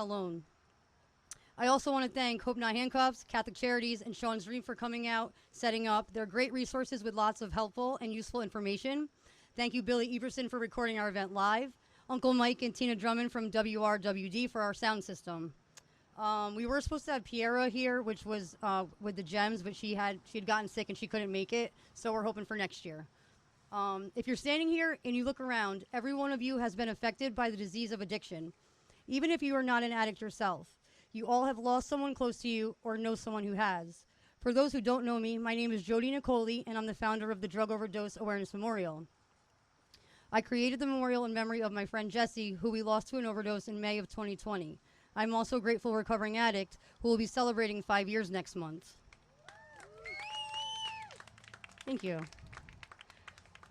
alone. I also want to thank Hope Not Handcuffs, Catholic Charities, and Sean's Dream for coming out, setting up. They're great resources with lots of helpful and useful information. Thank you, Billy Everson, for recording our event live. Uncle Mike and Tina Drummond from WRWD for our sound system. We were supposed to have Piera here, which was with the Gems, but she had gotten sick and she couldn't make it, so we're hoping for next year. If you're standing here and you look around, every one of you has been affected by the disease of addiction, even if you are not an addict yourself. You all have lost someone close to you or know someone who has. For those who don't know me, my name is Jody Nicoli, and I'm the founder of the Drug Overdose Awareness Memorial. I created the memorial in memory of my friend Jesse, who we lost to an overdose in May of 2020. I'm also a grateful recovering addict who will be celebrating 5 years next month. Thank you.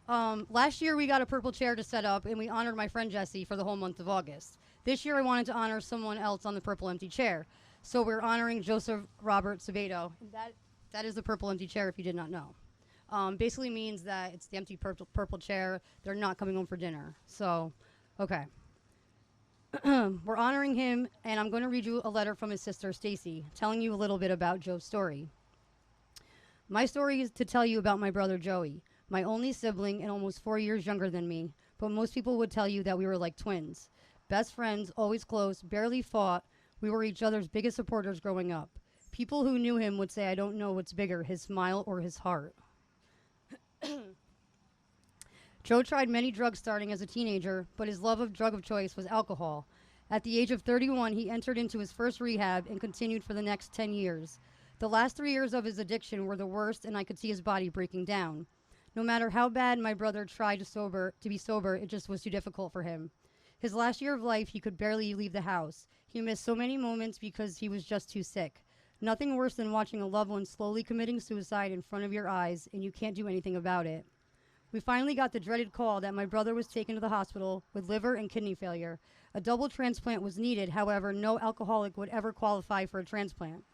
Last year we got a purple chair to set up, and we honored my friend Jesse for the whole month of August. This year I wanted to honor someone else on the purple empty chair. So we're honoring Joseph Robert Sabato. That is the purple empty chair if you did not know. Basically means that it's the empty purple chair. They're not coming home for dinner. So, okay. We're honoring him, and I'm going to read you a letter from his sister, Stacy, telling you a little bit about Joe's story. My story is to tell you about my brother, Joey, my only sibling and almost 4 years younger than me, but most people would tell you that we were like twins. Best friends, always close, barely fought. We were each other's biggest supporters growing up. People who knew him would say, I don't know what's bigger, his smile or his heart. Joe tried many drugs starting as a teenager, but his love of drug of choice was alcohol. At the age of 31, he entered into his first rehab and continued for the next 10 years. The last 3 years of his addiction were the worst, and I could see his body breaking down. No matter how bad my brother tried to be sober, it just was too difficult for him. His last year of life, he could barely leave the house. He missed so many moments because he was just too sick. Nothing worse than watching a loved one slowly committing suicide in front of your eyes, and you can't do anything about it. We finally got the dreaded call that my brother was taken to the hospital with liver and kidney failure. A double transplant was needed, however, no alcoholic would ever qualify for a transplant.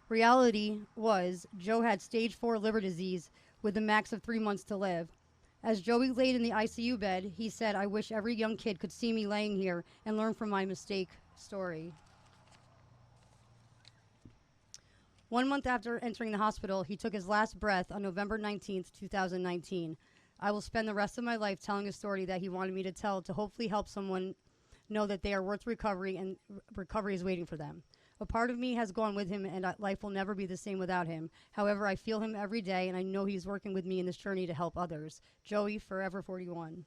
Reality was, Joe had stage 4 liver disease with a max of 3 months to live. As Joey laid in the ICU bed, he said, I wish every young kid could see me laying here and learn from my mistake story. 1 month after entering the hospital, he took his last breath on November 19th, 2019. I will spend the rest of my life telling a story that he wanted me to tell to hopefully help someone know that they are worth recovery and recovery is waiting for them. A part of me has gone with him, and life will never be the same without him. However, I feel him every day, and I know he's working with me in this journey to help others. Joey, forever 41.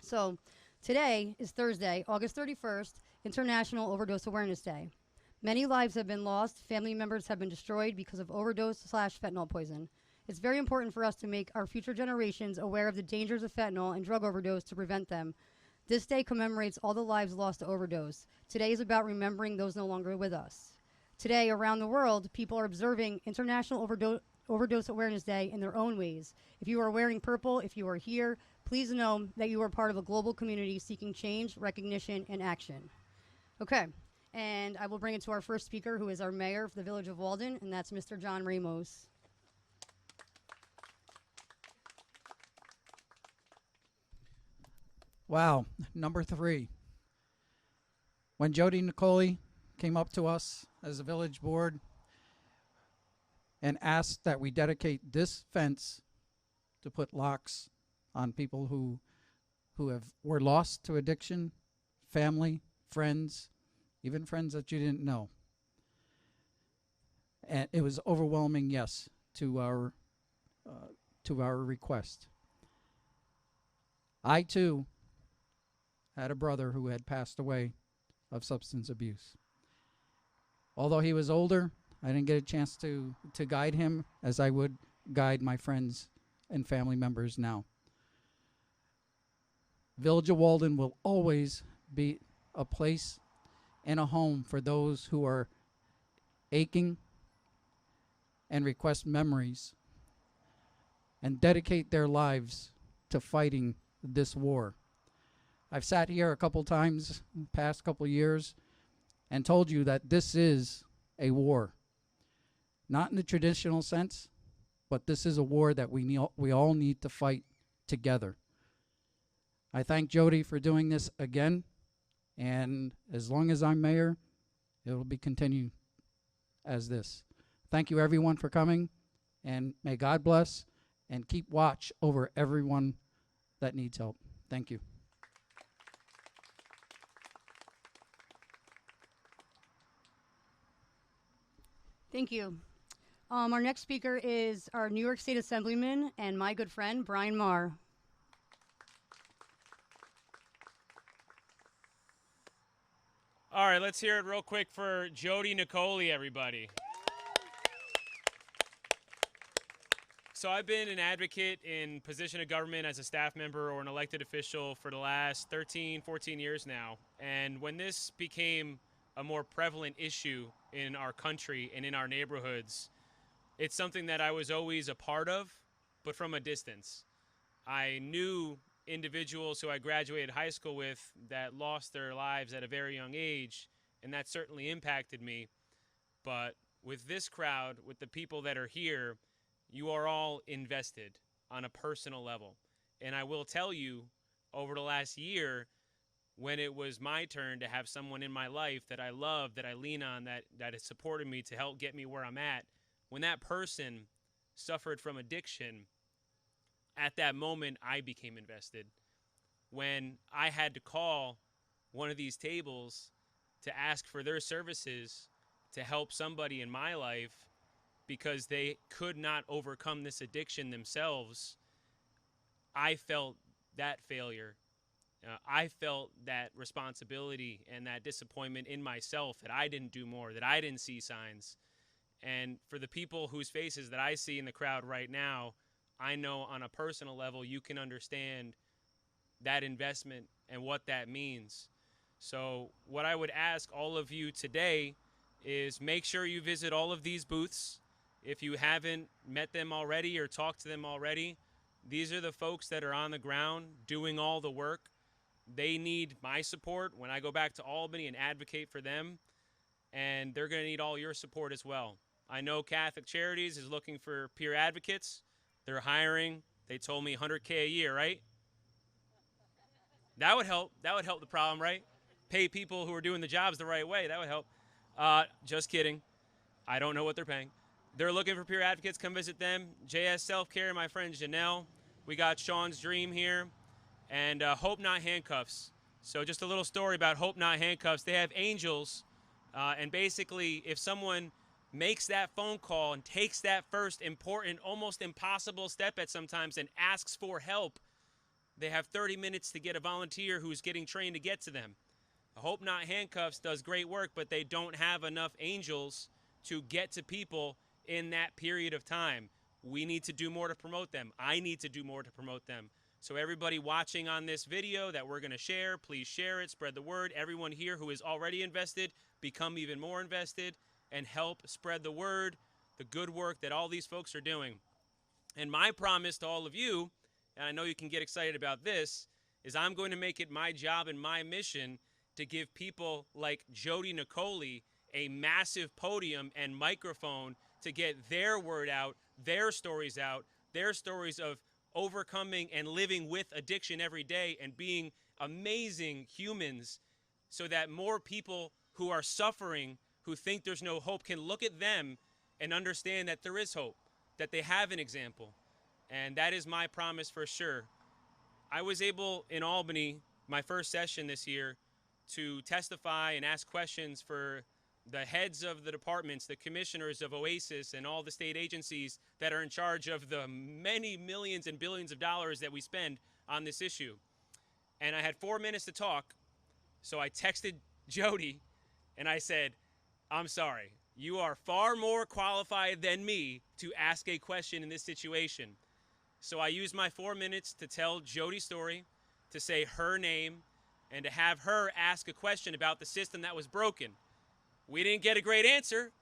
So, today is Thursday, August 31st, International Overdose Awareness Day. Many lives have been lost, family members have been destroyed because of overdose/fentanyl poison. It's very important for us to make our future generations aware of the dangers of fentanyl and drug overdose to prevent them. This day commemorates all the lives lost to overdose. Today is about remembering those no longer with us. Today, around the world, people are observing International Overdose Awareness Day in their own ways. If you are wearing purple, if you are here, please know that you are part of a global community seeking change, recognition, and action. Okay, and I will bring it to our first speaker, who is our mayor of the Village of Walden, and that's Mr. John Ramos. Wow, number 3. When Jody Nicoli came up to us as a village board and asked that we dedicate this fence to put locks on people who were lost to addiction, family, friends, even friends that you didn't know. And it was overwhelming yes to our request. I too had a brother who had passed away of substance abuse. Although he was older, I didn't get a chance to guide him as I would guide my friends and family members now. Village of Walden will always be a place and a home for those who are aching and request memories and dedicate their lives to fighting this war. I've sat here a couple times in the past couple years and told you that this is a war. Not in the traditional sense, but this is a war that we all need to fight together. I thank Jody for doing this again. And as long as I'm mayor, it will be continued as this. Thank you, everyone, for coming, and may God bless and keep watch over everyone that needs help. Thank you. Thank you. Our next speaker is our New York State Assemblyman and my good friend, Brian Marr. All right, let's hear it real quick for Jody Nicoli, everybody. So I've been an advocate in position of government as a staff member or an elected official for the last 13, 14 years now. And when this became a more prevalent issue in our country and in our neighborhoods, it's something that I was always a part of, but from a distance. I knew individuals who I graduated high school with that lost their lives at a very young age, and that certainly impacted me. But with this crowd, with the people that are here, you are all invested on a personal level. And I will tell you, over the last year, when it was my turn to have someone in my life that I love, that I lean on, that has supported me to help get me where I'm at, when that person suffered from addiction, at that moment, I became invested. When I had to call one of these tables to ask for their services to help somebody in my life because they could not overcome this addiction themselves, I felt that failure. I felt that responsibility and that disappointment in myself that I didn't do more, that I didn't see signs. And for the people whose faces that I see in the crowd right now, I know on a personal level you can understand that investment and what that means. So what I would ask all of you today is make sure you visit all of these booths. If you haven't met them already or talked to them already, these are the folks that are on the ground doing all the work. They need my support when I go back to Albany and advocate for them, and they're going to need all your support as well. I know Catholic Charities is looking for peer advocates. They're hiring. They told me $100K a year, right? That would help. That would help the problem, right? Pay people who are doing the jobs the right way. That would help. Just kidding. I don't know what they're paying. They're looking for peer advocates. Come visit them. JS Self-Care, my friend Janelle. We got Sean's Dream here. And Hope Not Handcuffs. So just a little story about Hope Not Handcuffs. They have angels. And basically, if someone makes that phone call and takes that first important, almost impossible step at sometimes and asks for help, they have 30 minutes to get a volunteer who's getting trained to get to them. Hope Not Handcuffs does great work, but they don't have enough angels to get to people in that period of time. We need to do more to promote them. I need to do more to promote them. So everybody watching on this video that we're going to share, please share it, spread the word. Everyone here who is already invested, become even more invested and help spread the word, the good work that all these folks are doing. And my promise to all of you, and I know you can get excited about this, is I'm going to make it my job and my mission to give people like Jody Nicoli a massive podium and microphone to get their word out, their stories of overcoming and living with addiction every day and being amazing humans, so that more people who are suffering, who think there's no hope, can look at them and understand that there is hope, that they have an example. And that is my promise for sure. I was able in Albany, my first session this year, to testify and ask questions for the heads of the departments, the commissioners of OASIS and all the state agencies that are in charge of the many millions and billions of dollars that we spend on this issue. And I had 4 minutes to talk, so I texted Jody and I said, I'm sorry, you are far more qualified than me to ask a question in this situation. So I used my 4 minutes to tell Jody's story, to say her name, and to have her ask a question about the system that was broken. We didn't get a great answer,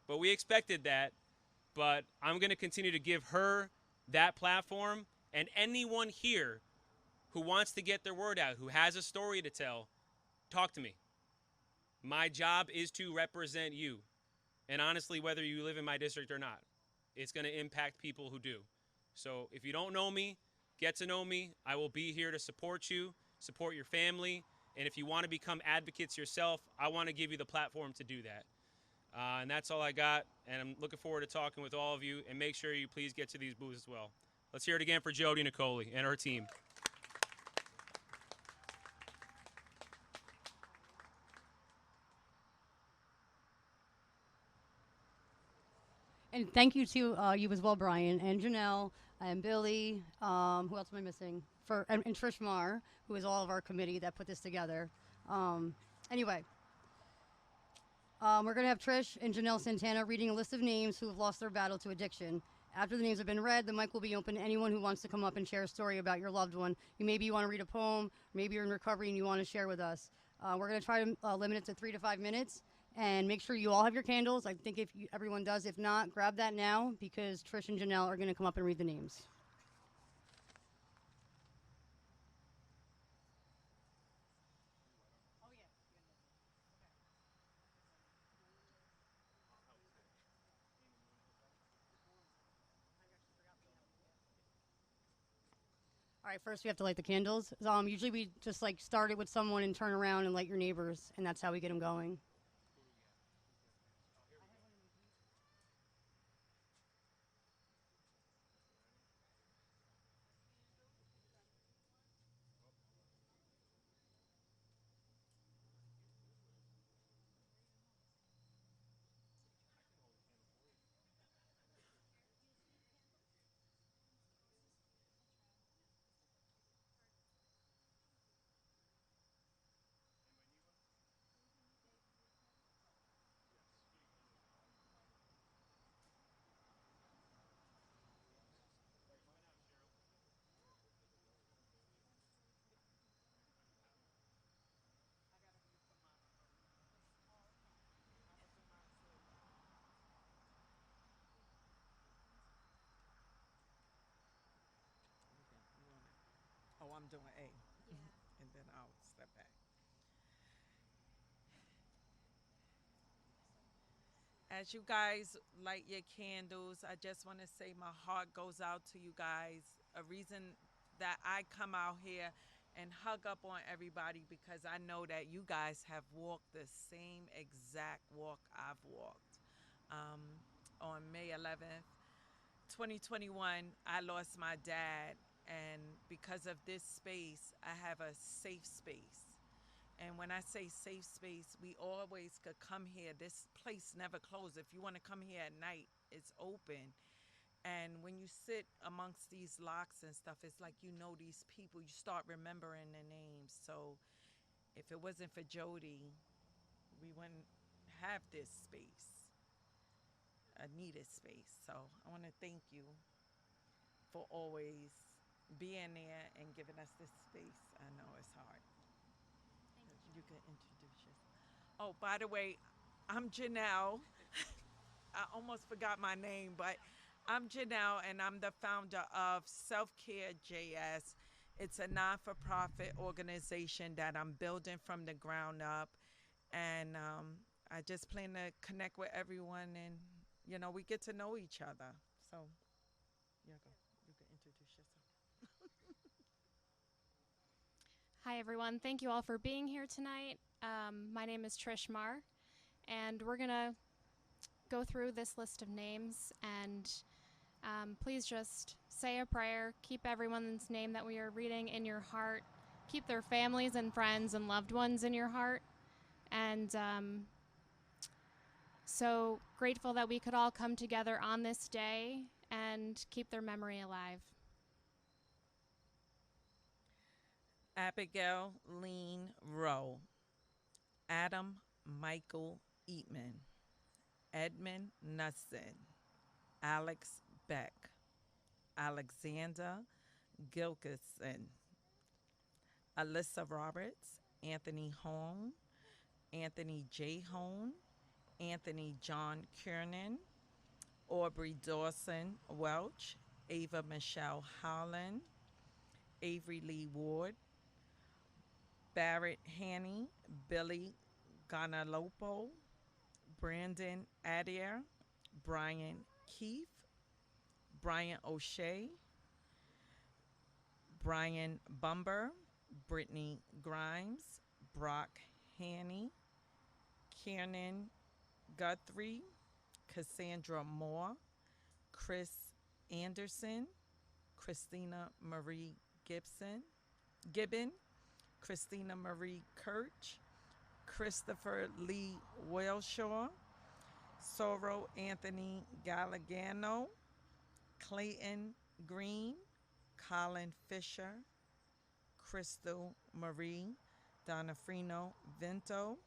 but we expected that. But I'm going to continue to give her that platform, and anyone here who wants to get their word out, who has a story to tell, talk to me. My job is to represent you. And honestly, whether you live in my district or not, it's going to impact people who do. So if you don't know me, get to know me. I will be here to support you, support your family, And if you want to become advocates yourself, I want to give you the platform to do that. And that's all I got. And I'm looking forward to talking with all of you. And make sure you please get to these booths as well. Let's hear it again for Jody Nicoli and her team. And thank you to you as well, Brian, and Janelle, and Billy. Who else am I missing? And Trish Marr, who is all of our committee that put this together. Anyway, we're going to have Trish and Janelle Santana reading a list of names who have lost their battle to addiction. After the names have been read, the mic will be open to anyone who wants to come up and share a story about your loved one. Maybe you want to read a poem, maybe you're in recovery and you want to share with us. We're going to try to limit it to 3 to 5 minutes. And make sure you all have your candles. I think everyone does. If not, grab that now because Trish and Janelle are going to come up and read the names. All right, first we have to light the candles. Usually we just like start it with someone and turn around and light your neighbors, and that's how we get them going. Oh, I'm doing A. And then I'll step back. As you guys light your candles, I just want to say my heart goes out to you guys. A reason that I come out here and hug up on everybody because I know that you guys have walked the same exact walk I've walked. Um, on May 11th, 2021, I lost my dad, and because of this space, I have a safe space. And when I say safe space, we always could come here. This place never closes. If you want to come here at night, it's open. And when you sit amongst these locks and stuff, it's like you know these people. You start remembering their names. So if it wasn't for Jody, we wouldn't have this space, a needed space. So I want to thank you for always being there and giving us this space. I know it's hard. You can introduce yourself. Oh, by the way, I'm Janelle. I almost forgot my name, but I'm Janelle, and I'm the founder of Self Care JS. It's a non for profit organization that I'm building from the ground up. And I just plan to connect with everyone, and, we get to know each other. So, yeah, go. You can introduce yourself. Hi, everyone. Thank you all for being here tonight. My name is Trish Marr, and we're going to go through this list of names. And please just say a prayer. Keep everyone's name that we are reading in your heart. Keep their families and friends and loved ones in your heart. And so grateful that we could all come together on this day and keep their memory alive. Abigail Lean Rowe, Adam Michael Eatman, Edmund Nussin, Alex Beck, Alexander Gilkison, Alyssa Roberts, Anthony Hone, Anthony J. Hone, Anthony John Kiernan, Aubrey Dawson Welch, Ava Michelle Holland, Avery Lee Ward, Barrett Haney, Billy Ganalopo, Brandon Adair, Brian Keefe, Brian O'Shea, Brian Bumber, Brittany Grimes, Brock Haney, Kiernan Guthrie, Cassandra Moore, Chris Anderson, Christina Marie Gibbon, Christina Marie Kirch, Christopher Lee Welshaw, Soro Anthony Galagano, Clayton Green, Colin Fisher, Crystal Marie Donafrino Vento,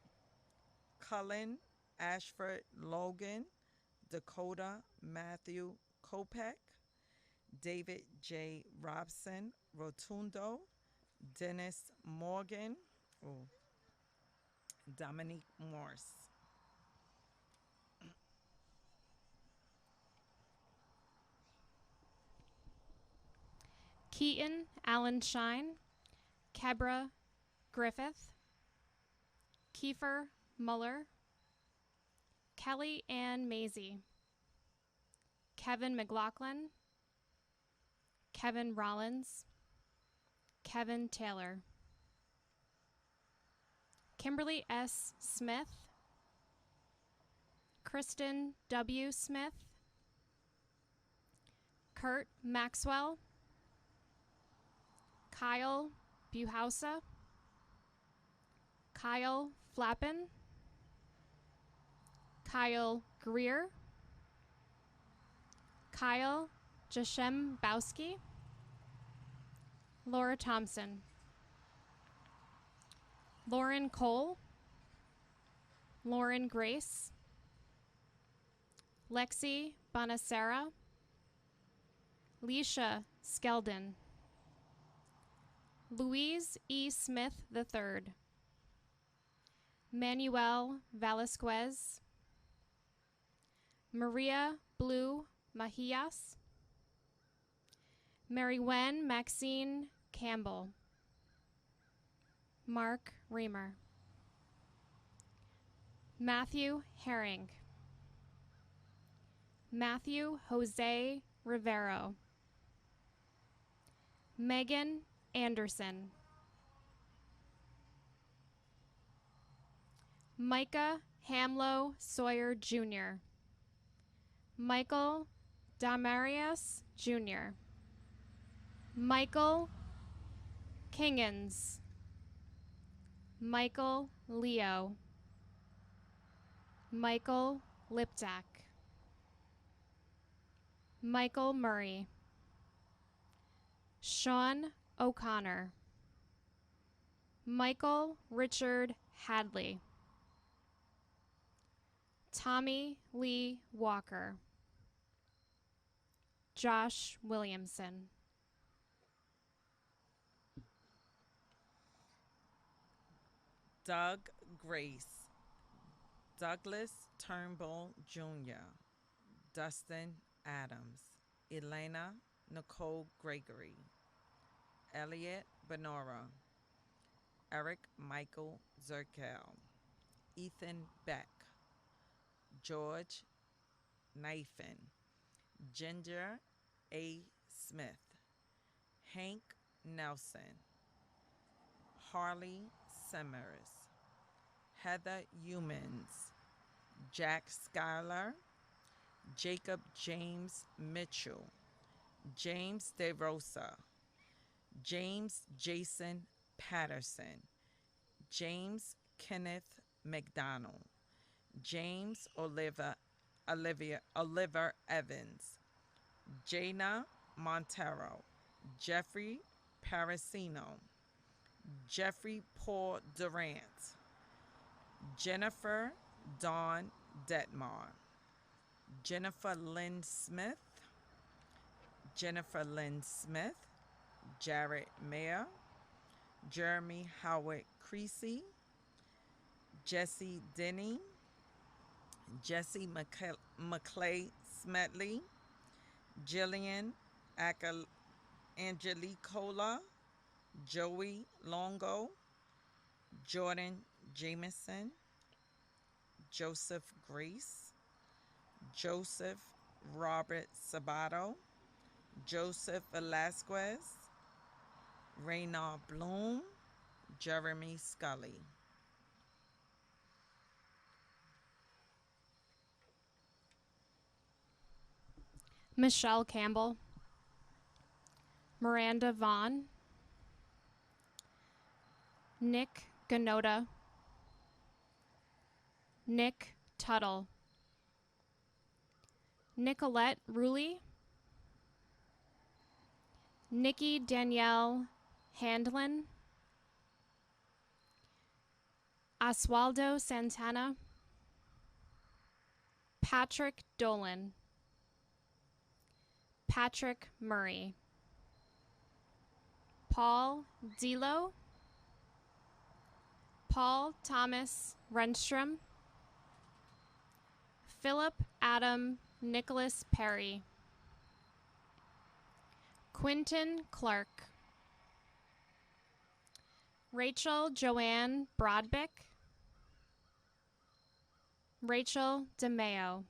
Cullen Ashford Logan, Dakota Matthew Kopek, David J. Robson Rotundo, Dennis Morgan, oh, Dominique Morse. Keaton Allen Shine, Kebra Griffith, Kiefer Muller, Kelly Ann Maisie, Kevin McLaughlin, Kevin Rollins, Kevin Taylor, Kimberly S. Smith, Kristen W. Smith, Kurt Maxwell, Kyle Buhausa, Kyle Flappin, Kyle Greer, Kyle Jashembowski, Laura Thompson, Lauren Cole, Lauren Grace, Lexi Bonacera, Leisha Skeldon, Louise E. Smith III, Manuel Velasquez, Maria Blue Mahias, Mary Wen Maxine Campbell, Mark Reamer, Matthew Herring, Matthew Jose Rivero, Megan Anderson, Micah Hamlow Sawyer Jr., Michael Damarius Jr., Michael Kingans, Michael Leo, Michael Liptak, Michael Murray, Sean O'Connor, Michael Richard Hadley, Tommy Lee Walker, Josh Williamson, Doug Grace, Douglas Turnbull Jr., Dustin Adams, Elena Nicole Gregory, Elliot Benora, Eric Michael Zerkel, Ethan Beck, George Knifin, Ginger A. Smith, Hank Nelson, Harley Summers, Heather Humans, Jack Schuyler, Jacob James Mitchell, James DeRosa, James Jason Patterson, James Kenneth McDonald, James Oliver Evans, Jana Montero, Jeffrey Parasino, Jeffrey Paul Durant, Jennifer Dawn Detmar, Jennifer Lynn Smith, Jared Mayer, Jeremy Howard Creasy, Jesse Denny, Jesse McClay Smedley, Jillian Angelicola, Joey Longo, Jordan Jameson, Joseph Grace, Joseph Robert Sabato, Joseph Velasquez, Raynard Bloom, Jeremy Scully. Michelle Campbell, Miranda Vaughn, Nick Ganota, Nick Tuttle, Nicolette Rulli, Nikki Danielle Handlin, Oswaldo Santana, Patrick Dolan, Patrick Murray, Paul Delo, Paul Thomas Renstrom, Philip Adam Nicholas Perry, Quinton Clark, Rachel Joanne Brodbeck, Rachel DeMeo,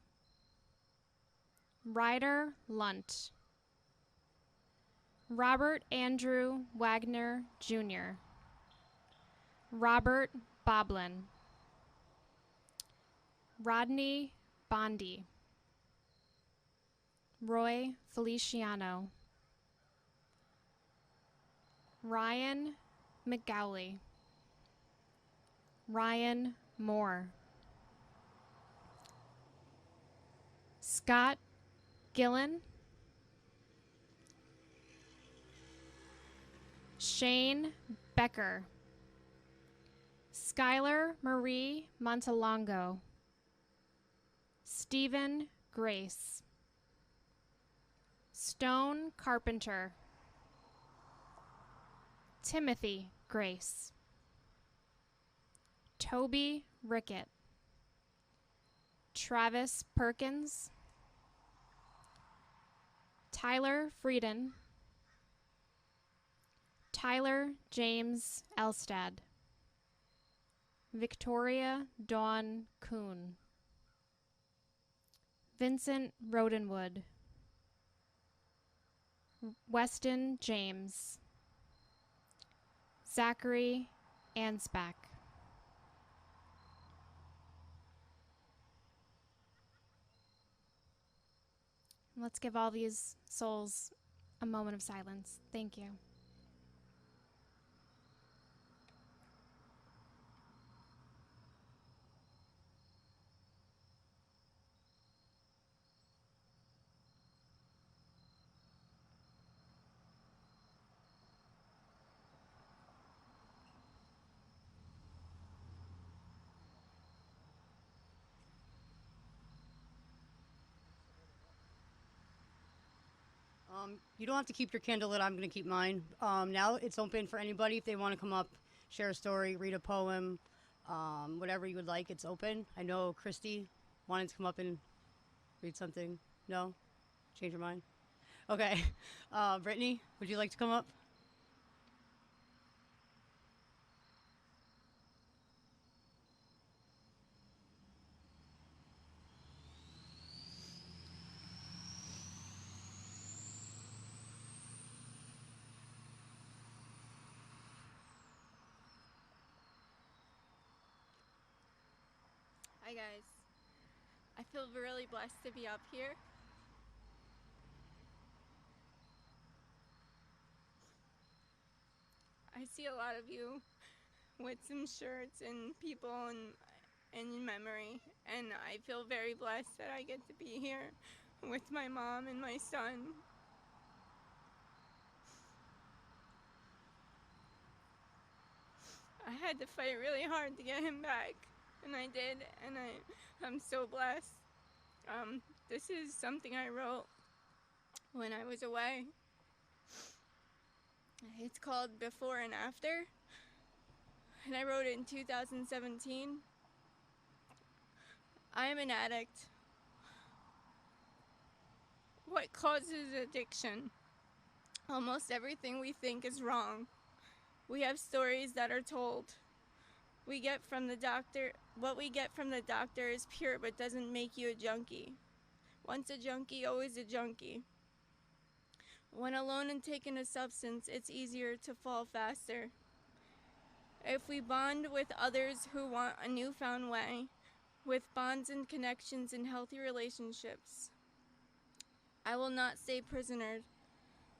Ryder Lunt, Robert Andrew Wagner Jr., Robert Boblin, Rodney Bondi, Roy Feliciano, Ryan McGowley, Ryan Moore, Scott Gillen, Shane Becker, Skylar Marie Montalongo, Stephen Grace, Stone Carpenter, Timothy Grace, Toby Rickett, Travis Perkins, Tyler Frieden, Tyler James Elstad, Victoria Dawn Kuhn, Vincent Rodenwood, Weston James, Zachary Ansbach. Let's give all these souls a moment of silence. Thank you. You don't have to keep your candle lit. I'm going to keep mine. Now it's open for anybody if they want to come up, share a story, read a poem, whatever you would like. It's open. I know Christy wanted to come up and read something. No? Change your mind? Okay. Brittany, would you like to come up? Hi guys. I feel really blessed to be up here. I see a lot of you with some shirts and people in memory, and I feel very blessed that I get to be here with my mom and my son. I had to fight really hard to get him back, and I did, and I'm so blessed. This is something I wrote when I was away. It's called Before and After, and I wrote it in 2017. I am an addict. What causes addiction? Almost everything we think is wrong. We have stories that are told. What we get from the doctor is pure but doesn't make you a junkie. Once a junkie, always a junkie. When alone and taking a substance, it's easier to fall faster. If we bond with others who want a newfound way, with bonds and connections in healthy relationships, I will not stay prisoner.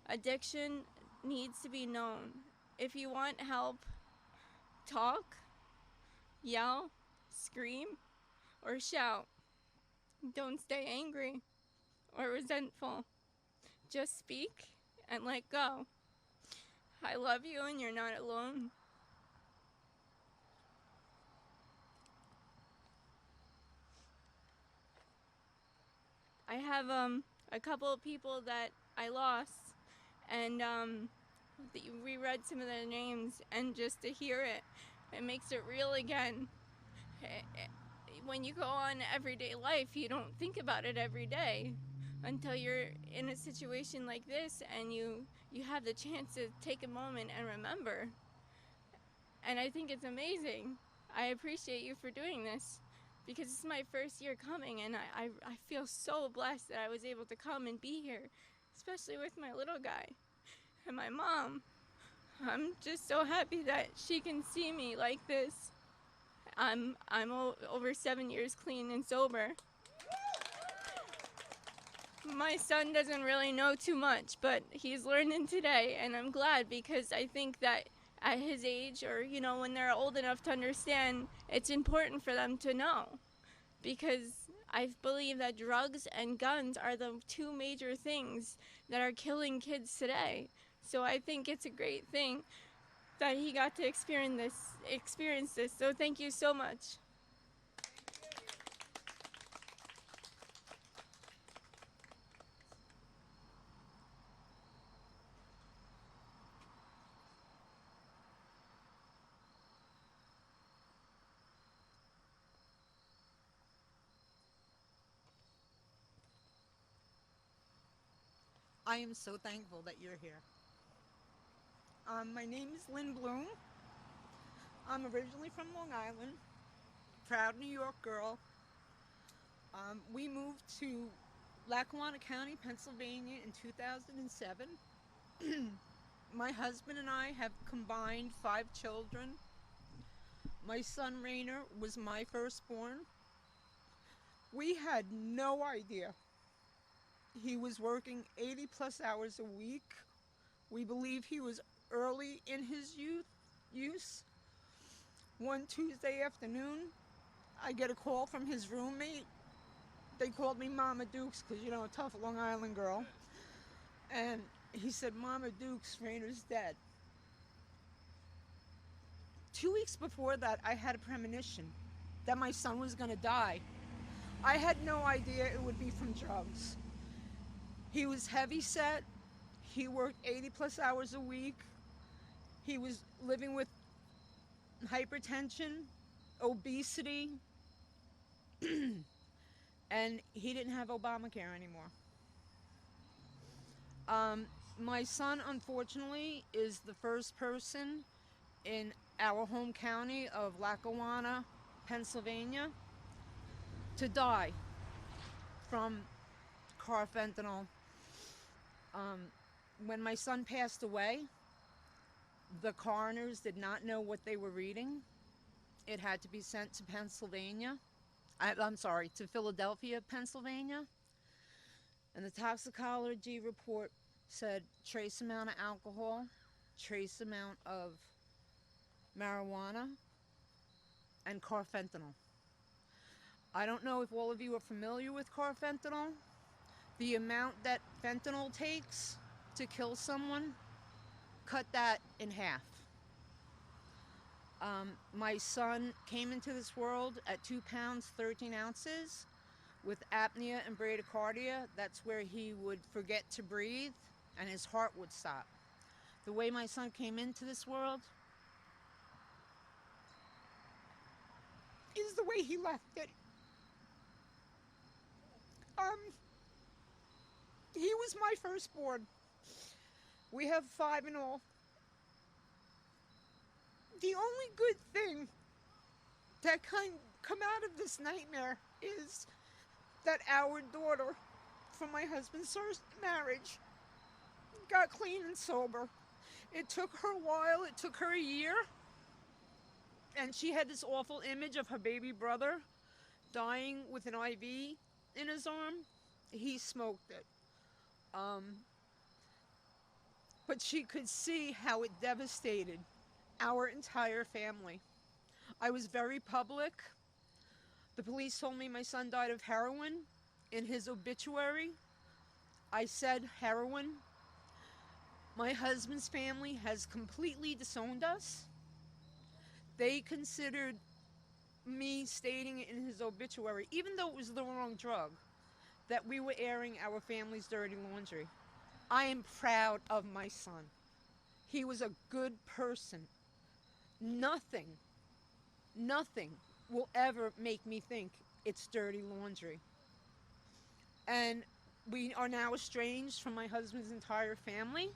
Addiction needs to be known. If you want help, talk, yell, scream, or shout. Don't stay angry or resentful. Just speak and let go. I love you and you're not alone. I have a couple of people that I lost, and reread some of their names, and just to hear it, it makes it real again. When you go on everyday life, you don't think about it every day until you're in a situation like this, and you have the chance to take a moment and remember. And I think it's amazing. I appreciate you for doing this, because it's my first year coming, and I feel so blessed that I was able to come and be here, especially with my little guy and my mom. I'm just so happy that she can see me like this. I'm over 7 years clean and sober. My son doesn't really know too much, but he's learning today, and I'm glad, because I think that at his age, or when they're old enough to understand, it's important for them to know, because I believe that drugs and guns are the two major things that are killing kids today. So I think it's a great thing that he got to experience this. So thank you so much. I am so thankful that you're here. My name is Lynn Bloom. I'm originally from Long Island, proud New York girl. We moved to Lackawanna County, Pennsylvania in 2007. My husband and I have combined 5 children. My son Rainer was my firstborn. We had no idea. He was working 80 plus hours a week. We believe he was early in his use. One Tuesday afternoon, I get a call from his roommate. They called me Mama Dukes because, a tough Long Island girl. And he said, Mama Dukes, Rainer's dead. 2 weeks before that, I had a premonition that my son was going to die. I had no idea it would be from drugs. He was heavy set. He worked 80 plus hours a week. He was living with hypertension, obesity, and he didn't have Obamacare anymore. My son, unfortunately, is the first person in our home county of Lackawanna, Pennsylvania, to die from carfentanil. When my son passed away, the coroners did not know what they were reading. It had to be sent to to Philadelphia, Pennsylvania. And the toxicology report said trace amount of alcohol, trace amount of marijuana, and carfentanil. I don't know if all of you are familiar with carfentanil. The amount that fentanyl takes to kill someone, cut that in half. My son came into this world at 2 pounds, 13 ounces with apnea and bradycardia. That's where he would forget to breathe and his heart would stop. The way my son came into this world is the way he left it. He was my firstborn. We have 5 in all. The only good thing that can come out of this nightmare is that our daughter from my husband's first marriage got clean and sober. It took her a while. It took her a year. And she had this awful image of her baby brother dying with an IV in his arm. He smoked it. Um, but she could see how it devastated our entire family. I was very public. The police told me my son died of heroin. In his obituary, I said heroin. My husband's family has completely disowned us. They considered me stating in his obituary, even though it was the wrong drug, that we were airing our family's dirty laundry. I am proud of my son. He was a good person. Nothing, nothing will ever make me think it's dirty laundry. And we are now estranged from my husband's entire family.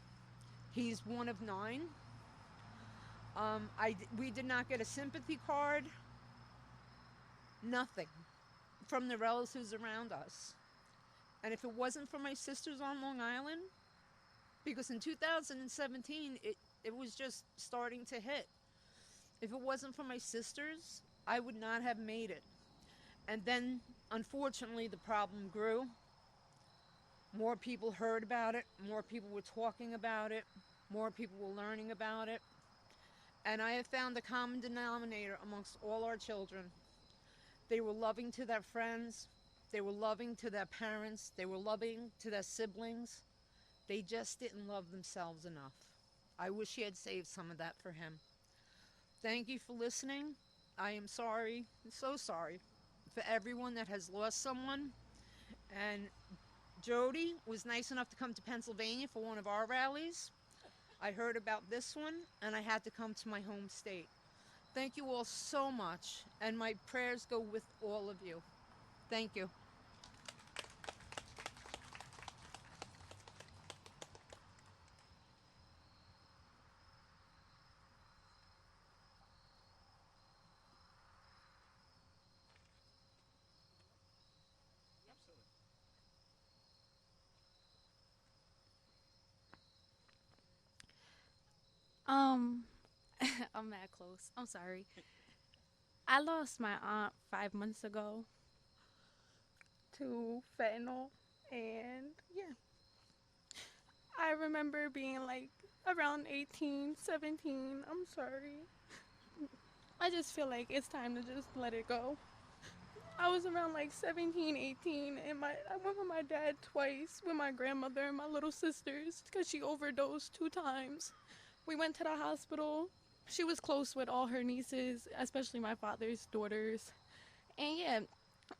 He's one of 9. We did not get a sympathy card. Nothing from the relatives around us. And if it wasn't for my sisters on Long Island, because in 2017, it was just starting to hit. If it wasn't for my sisters, I would not have made it. And then, unfortunately, the problem grew. More people heard about it. More people were talking about it. More people were learning about it. And I have found a common denominator amongst all our children. They were loving to their friends. They were loving to their parents. They were loving to their siblings. They just didn't love themselves enough. I wish he had saved some of that for him. Thank you for listening. I am sorry, so sorry, for everyone that has lost someone. And Jody was nice enough to come to Pennsylvania for one of our rallies. I heard about this one, and I had to come to my home state. Thank you all so much, and my prayers go with all of you. Thank you. Um, I'm that close. I'm sorry. I lost my aunt 5 months ago to fentanyl, and yeah. I remember being like around 18, 17. I'm sorry. I just feel like it's time to just let it go. I was around like 17, 18, and I went with my dad twice with my grandmother and my little sisters because she overdosed 2 times. We went to the hospital. She was close with all her nieces, especially my father's daughters. And yeah,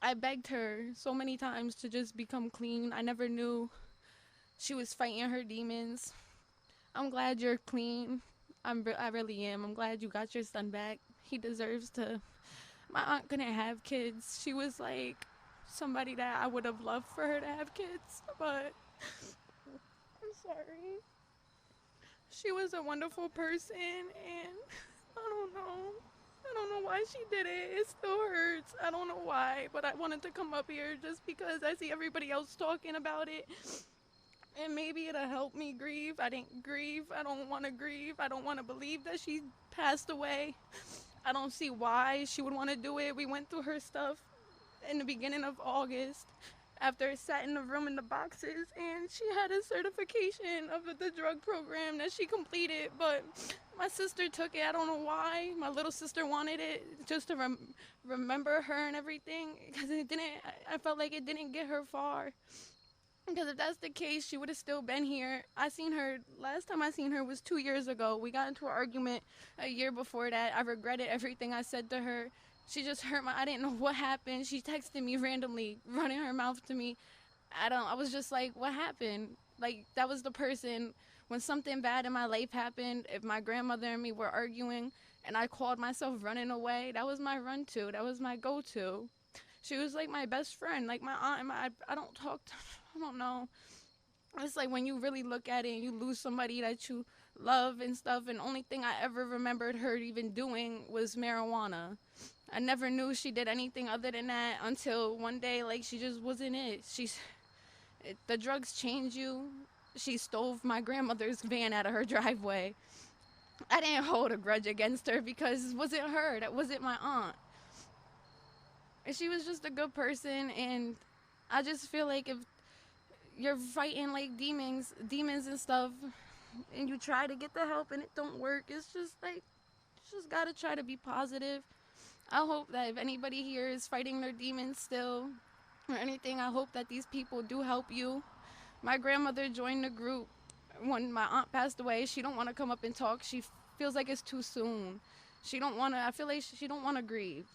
I begged her so many times to just become clean. I never knew she was fighting her demons. I'm glad you're clean. I really am. I'm glad you got your son back. He deserves to. My aunt couldn't have kids. She was like somebody that I would have loved for her to have kids, but I'm sorry. She was a wonderful person, and I don't know. I don't know why she did it. It still hurts. I don't know why, but I wanted to come up here just because I see everybody else talking about it. And maybe it'll help me grieve. I didn't grieve. I don't want to grieve. I don't want to believe that she passed away. I don't see why she would want to do it. We went through her stuff in the beginning of August after it sat in the room in the boxes, and she had a certification of the drug program that she completed, but my sister took it. I don't know why. My little sister wanted it just to remember her and everything, because I felt like it didn't get her far. Because if that's the case, she would have still been here. Last time I seen her was 2 years ago. We got into an argument a year before that. I regretted everything I said to her. She just hurt I didn't know what happened. She texted me randomly, running her mouth to me. I was just like, what happened? Like, that was the person. When something bad in my life happened, if my grandmother and me were arguing and I called myself running away, that was my run-to. That was my go-to. She was like my best friend, like my aunt. And I don't talk to, I don't know. It's like when you really look at it and you lose somebody that you love and stuff, and only thing I ever remembered her even doing was marijuana. I never knew she did anything other than that until one day, like, she just wasn't it. The drugs change you. She stole my grandmother's van out of her driveway. I didn't hold a grudge against her because it wasn't her. That wasn't my aunt. And she was just a good person, and I just feel like if you're fighting like demons and stuff, and you try to get the help and it don't work. It's just like, you just gotta try to be positive. I hope that if anybody here is fighting their demons still or anything, I hope that these people do help you. My grandmother joined the group when my aunt passed away. She don't want to come up and talk. She feels like it's too soon. She don't want to, I feel like she don't want to grieve.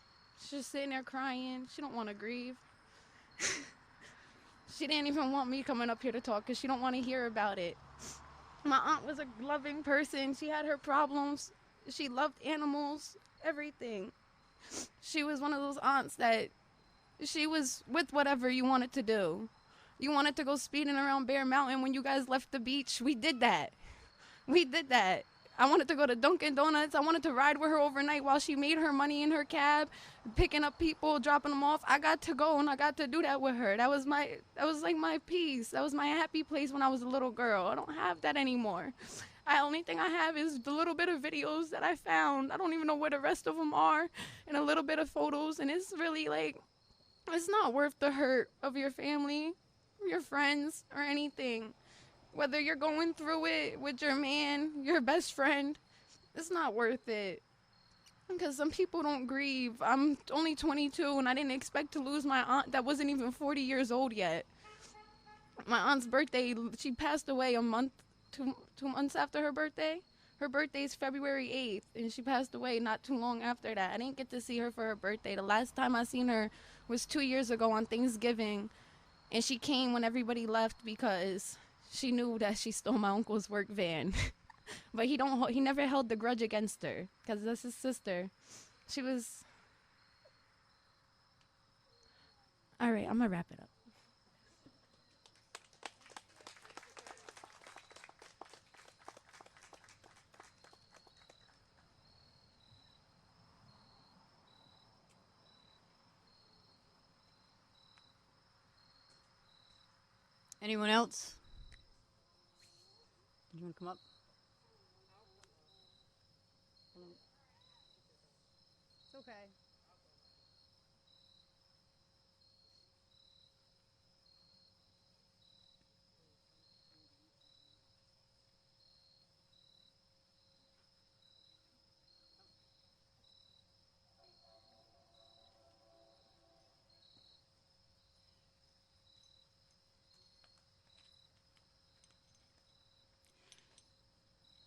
She's just sitting there crying. She don't want to grieve. She didn't even want me coming up here to talk because she don't want to hear about it. My aunt was a loving person. She had her problems. She loved animals, everything. She was one of those aunts that she was with whatever you wanted to do. You wanted to go speeding around Bear Mountain when you guys left the beach. We did that. We did that. I wanted to go to Dunkin' Donuts. I wanted to ride with her overnight while she made her money in her cab, picking up people, dropping them off. I got to go and I got to do that with her. That was like my peace. That was my happy place when I was a little girl. I don't have that anymore. The only thing I have is the little bit of videos that I found. I don't even know where the rest of them are, and a little bit of photos. And it's really like, it's not worth the hurt of your family, your friends, or anything. Whether you're going through it with your man, your best friend, it's not worth it. Because some people don't grieve. I'm only 22 and I didn't expect to lose my aunt that wasn't even 40 years old yet. My aunt's birthday, she passed away two months after her birthday. Her birthday is February 8th and she passed away not too long after that. I didn't get to see her for her birthday. The last time I seen her was 2 years ago on Thanksgiving, and she came when everybody left because she knew that she stole my uncle's work van. But he never held the grudge against her because that's his sister. She was... All right, I'm going to wrap it up. Anyone else? Do you want to come up? It's okay.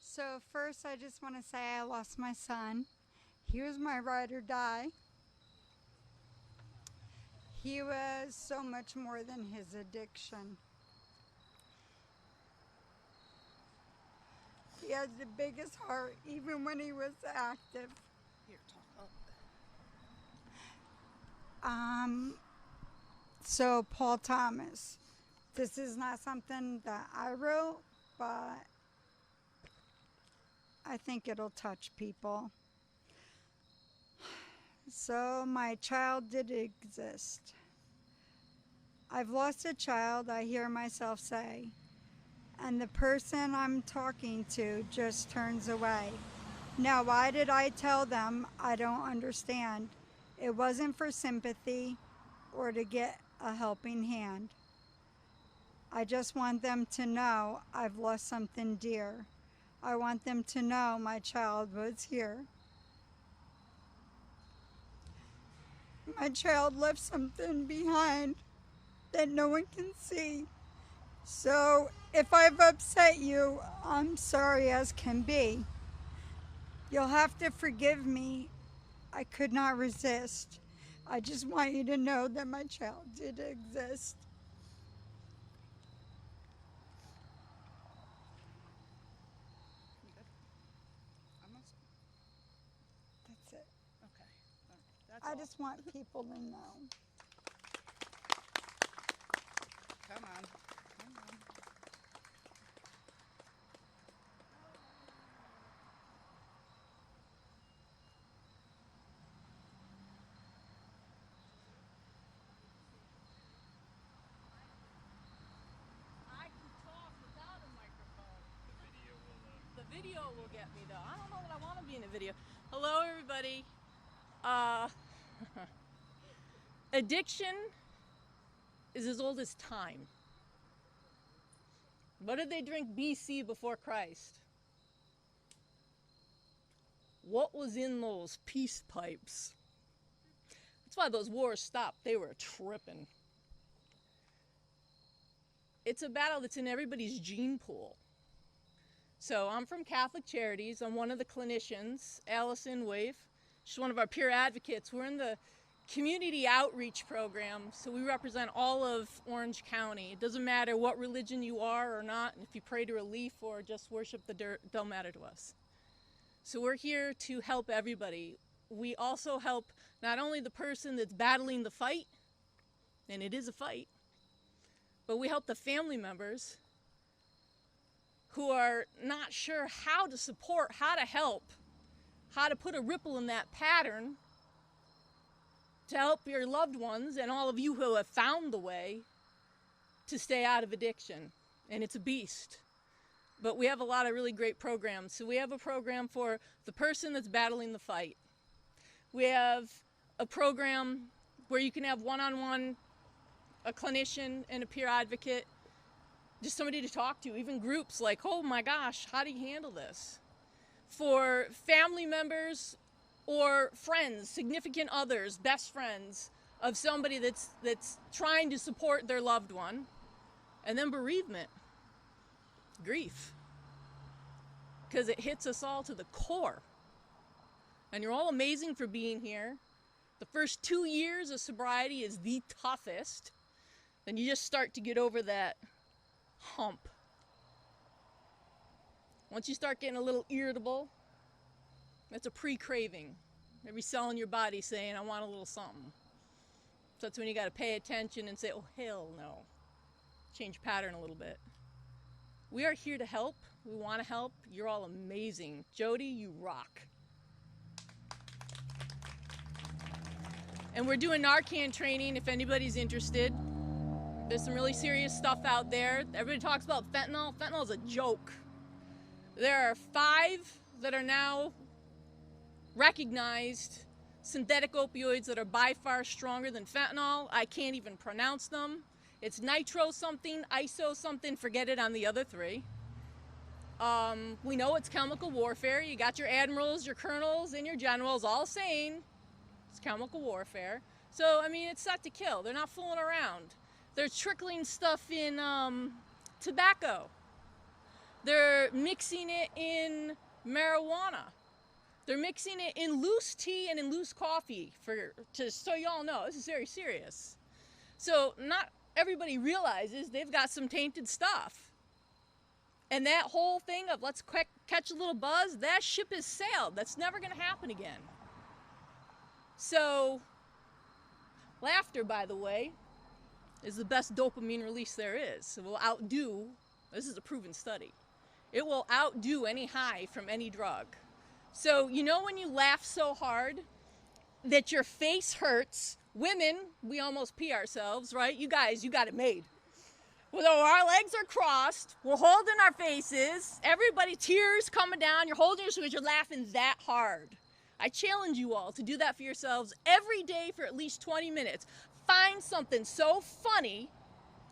So first, I just want to say I lost my son. He was my ride or die. He was so much more than his addiction. He had the biggest heart, even when he was active. Here, talk. So Paul Thomas. This is not something that I wrote, but I think it'll touch people. So my child did exist. I've lost a child, I hear myself say, and the person I'm talking to just turns away. Now, why did I tell them? I don't understand. It wasn't for sympathy or to get a helping hand. I just want them to know I've lost something dear. I want them to know my child was here. My child left something behind that no one can see. So if I've upset you, I'm sorry as can be. You'll have to forgive me. I could not resist. I just want you to know that my child did exist. That's it. Okay. I just want people to know. Come on. I can talk without a microphone. The video will get me though. I don't know that I want to be in a video. Hello, everybody. Addiction is as old as time. What did they drink BC before Christ? What was in those peace pipes? That's why those wars stopped. They were tripping. It's a battle that's in everybody's gene pool. So I'm from Catholic Charities. I'm one of the clinicians, Allison Wave. She's one of our peer advocates. We're in the community outreach program, so we represent all of Orange County. It doesn't matter what religion you are or not, and if you pray to a leaf or just worship the dirt, it don't matter to us. So we're here to help everybody. We also help not only the person that's battling the fight, and it is a fight, but we help the family members who are not sure how to support, how to help, how to put a ripple in that pattern to help your loved ones and all of you who have found the way to stay out of addiction. And it's a beast. But we have a lot of really great programs. So we have a program for the person that's battling the fight. We have a program where you can have one-on-one, a clinician and a peer advocate, just somebody to talk to, even groups like, oh my gosh, how do you handle this? For family members or friends, significant others, best friends of somebody that's trying to support their loved one. And then bereavement, grief, because it hits us all to the core. And you're all amazing for being here. The first 2 years of sobriety is the toughest. Then you just start to get over that hump. Once you start getting a little irritable, that's a pre-craving. Every cell in your body saying, I want a little something. So that's when you got to pay attention and say, oh, hell no. Change pattern a little bit. We are here to help. We want to help. You're all amazing. Jody, you rock. And we're doing Narcan training if anybody's interested. There's some really serious stuff out there. Everybody talks about fentanyl. Fentanyl is a joke. There are 5 that are now recognized synthetic opioids that are by far stronger than fentanyl. I can't even pronounce them. It's nitro something, iso something, forget it on the other 3. We know it's chemical warfare. You got your admirals, your colonels, and your generals all saying it's chemical warfare. So, I mean, it's set to kill. They're not fooling around. They're trickling stuff in tobacco. They're mixing it in marijuana. They're mixing it in loose tea and in loose coffee, so y'all know, this is very serious. So not everybody realizes they've got some tainted stuff. And that whole thing of let's catch a little buzz, that ship has sailed. That's never going to happen again. So laughter, by the way, is the best dopamine release there is. It will outdo, this is a proven study, it will outdo any high from any drug. So, you know when you laugh so hard that your face hurts? Women, we almost pee ourselves, right? You guys, you got it made. Well, our legs are crossed, we're holding our faces, everybody, tears coming down, you're holding your because you're laughing that hard. I challenge you all to do that for yourselves every day for at least 20 minutes. Find something so funny.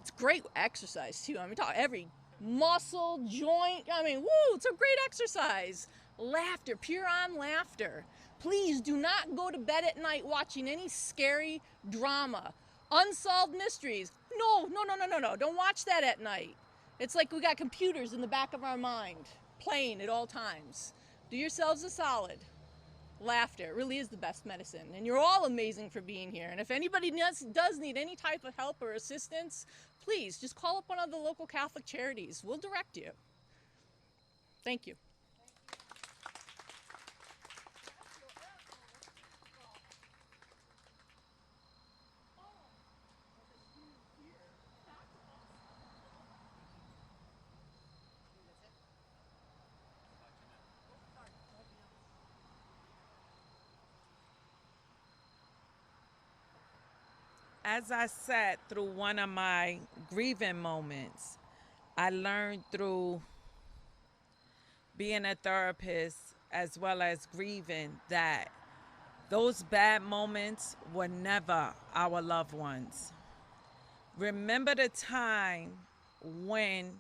It's great exercise too. I mean, every muscle, joint, I mean, woo, it's a great exercise. Laughter, pure on laughter. Please do not go to bed at night watching any scary drama. Unsolved mysteries. No. Don't watch that at night. It's like we got computers in the back of our mind playing at all times. Do yourselves a solid. Laughter really is the best medicine. And you're all amazing for being here. And if anybody does need any type of help or assistance, please just call up one of the local Catholic charities. We'll direct you. Thank you. As I sat through one of my grieving moments, I learned through being a therapist as well as grieving that those bad moments were never our loved ones. Remember the time when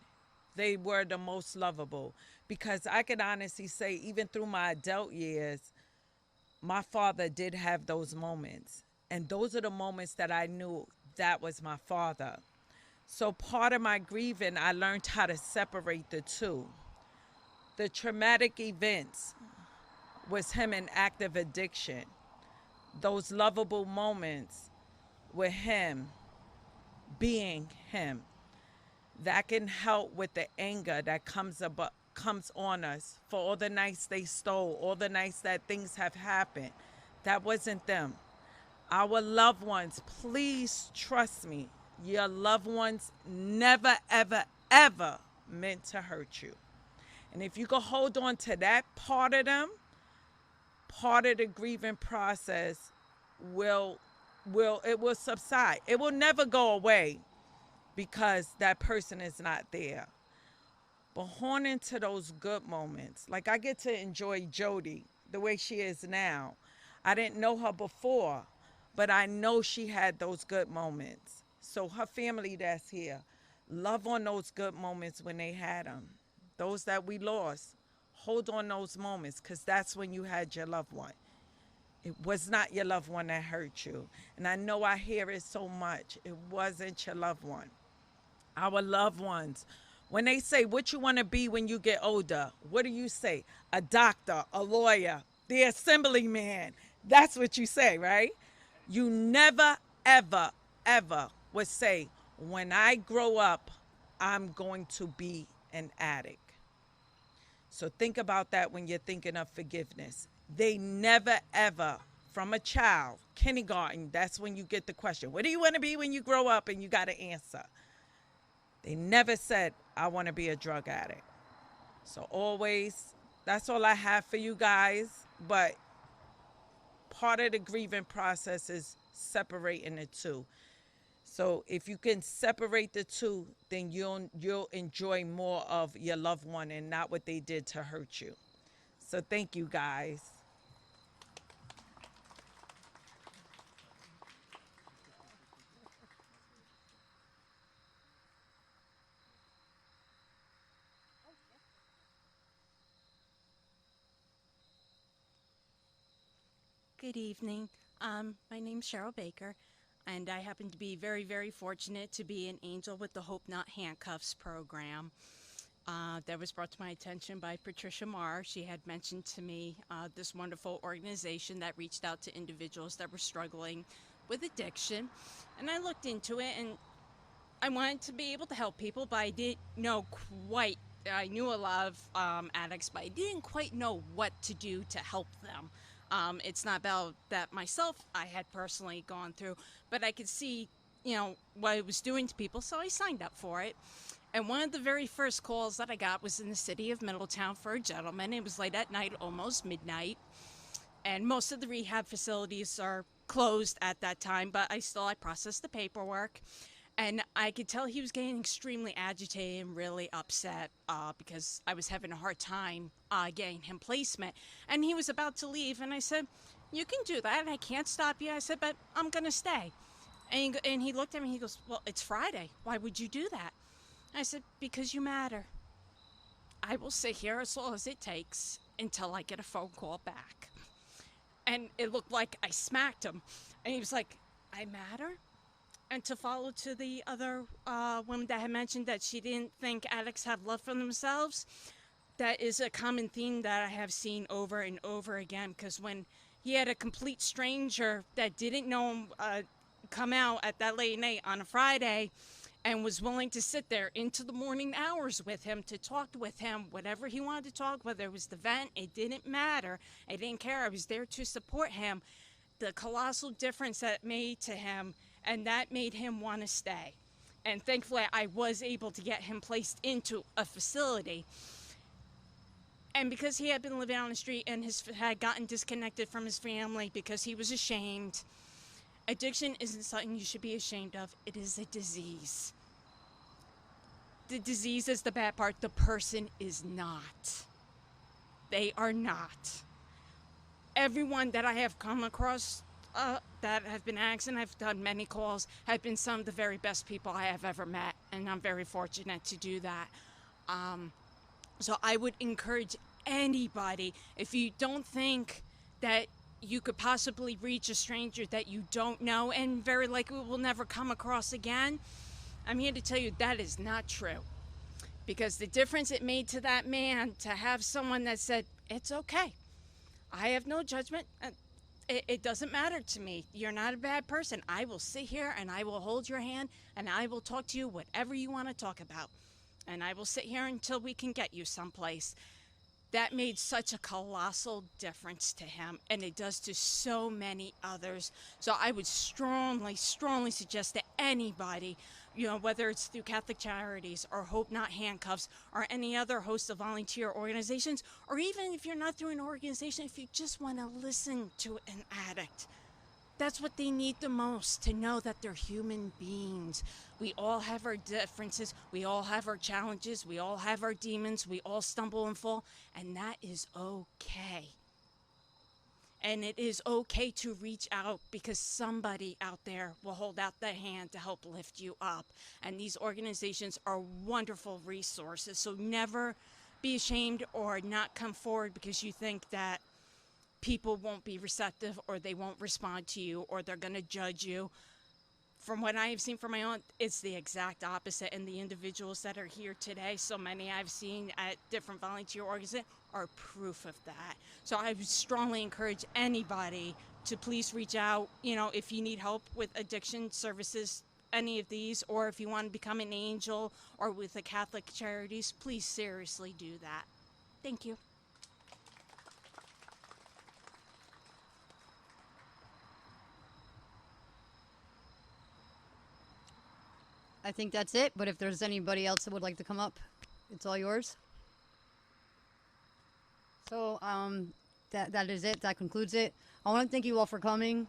they were the most lovable. Because I can honestly say, even through my adult years, my father did have those moments. And those are the moments that I knew that was my father. So part of my grieving, I learned how to separate the two. The traumatic events was him in active addiction. Those lovable moments with him being him. That can help with the anger that comes on us for all the nights they stole, all the nights that things have happened. That wasn't them. Our loved ones, please trust me, your loved ones never, ever, ever meant to hurt you. And if you can hold on to that part of them, part of the grieving process will will subside. It will never go away because that person is not there. But horn into those good moments. Like I get to enjoy Jody the way she is now. I didn't know her before, but I know she had those good moments. So her family that's here, love on those good moments when they had them. Those that we lost, hold on those moments because that's when you had your loved one. It was not your loved one that hurt you. And I know I hear it so much. It wasn't your loved one. Our loved ones, when they say what you want to be when you get older, what do you say? A doctor, a lawyer, the assemblyman. That's what you say, right? You never, ever, ever would say, when I grow up, I'm going to be an addict. So think about that when you're thinking of forgiveness. They never, ever, from a child, kindergarten, that's when you get the question, what do you want to be when you grow up? And you got to answer. They never said, I want to be a drug addict. So always, that's all I have for you guys. But part of the grieving process is separating the two. So if you can separate the two, then you'll enjoy more of your loved one and not what they did to hurt you. So thank you guys. Good evening. My name's Cheryl Baker, and I happen to be very, very fortunate to be an angel with the Hope Not Handcuffs program. That was brought to my attention by Patricia Marr. She had mentioned to me this wonderful organization that reached out to individuals that were struggling with addiction. And I looked into it, and I wanted to be able to help people, but I didn't know quite. I knew a lot of addicts, but I didn't quite know what to do to help them. It's not about that myself I had personally gone through, but I could see, what it was doing to people, so I signed up for it. And one of the very first calls that I got was in the city of Middletown for a gentleman. It was late at night, almost midnight, and most of the rehab facilities are closed at that time, but I processed the paperwork. And I could tell he was getting extremely agitated and really upset because I was having a hard time getting him placement. And he was about to leave, and I said, you can do that. I can't stop you. I said, but I'm going to stay. And he looked at me, he goes, well, it's Friday. Why would you do that? I said, because you matter. I will sit here as long as it takes until I get a phone call back. And it looked like I smacked him. And he was like, I matter? And to follow to the other woman that had mentioned that she didn't think addicts have love for themselves, that is a common theme that I have seen over and over again. Because when he had a complete stranger that didn't know him come out at that late night on a Friday and was willing to sit there into the morning hours with him to talk with him, whatever he wanted to talk, whether it was the vent, it didn't matter. I didn't care. I was there to support him. The colossal difference that made to him, and that made him want to stay. And thankfully, I was able to get him placed into a facility. And because he had been living on the street and had gotten disconnected from his family because he was ashamed, addiction isn't something you should be ashamed of. It is a disease. The disease is the bad part. The person is not. They are not. Everyone that I have come across that have been addicts, and I've done many calls, have been some of the very best people I have ever met, and I'm very fortunate to do that. So I would encourage anybody, if you don't think that you could possibly reach a stranger that you don't know and very likely will never come across again, I'm here to tell you that is not true. Because the difference it made to that man to have someone that said, it's okay. I have no judgment. It doesn't matter to me. You're not a bad person. I will sit here and I will hold your hand and I will talk to you whatever you want to talk about. And I will sit here until we can get you someplace. That made such a colossal difference to him, and it does to so many others. So I would strongly, strongly suggest to anybody, whether it's through Catholic Charities or Hope Not Handcuffs or any other host of volunteer organizations, or even if you're not through an organization, if you just want to listen to an addict. That's what they need the most, to know that they're human beings. We all have our differences. We all have our challenges. We all have our demons. We all stumble and fall, and that is okay. And it is okay to reach out, because somebody out there will hold out their hand to help lift you up. And these organizations are wonderful resources. So never be ashamed or not come forward because you think that people won't be receptive or they won't respond to you or they're going to judge you. From what I have seen from my own, it's the exact opposite. And the individuals that are here today, so many I've seen at different volunteer organizations, are proof of that. So I would strongly encourage anybody to please reach out, if you need help with addiction services, any of these, or if you want to become an angel or with the Catholic Charities, please seriously do that. Thank you. I think that's it, but if there's anybody else that would like to come up, it's all yours. So, that is it. That concludes it. I want to thank you all for coming.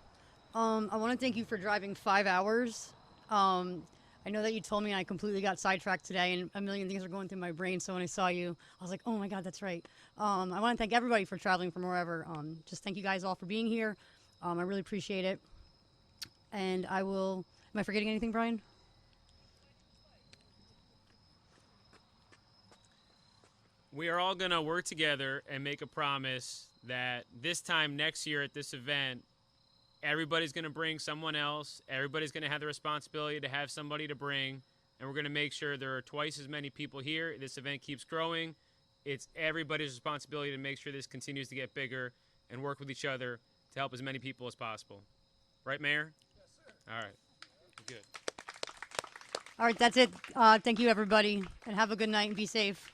I want to thank you for driving 5 hours. I know that you told me, and I completely got sidetracked today, and a million things are going through my brain, so when I saw you, I was like, oh my God, that's right. I want to thank everybody for traveling from wherever. Just thank you guys all for being here. I really appreciate it. And I will... Am I forgetting anything, Brian? We are all going to work together and make a promise that this time next year at this event, everybody's going to bring someone else. Everybody's going to have the responsibility to have somebody to bring. And we're going to make sure there are twice as many people here. This event keeps growing. It's everybody's responsibility to make sure this continues to get bigger and work with each other to help as many people as possible. Right, Mayor? Yes, sir. All right. Good. All right, that's it. Thank you, everybody, and have a good night and be safe.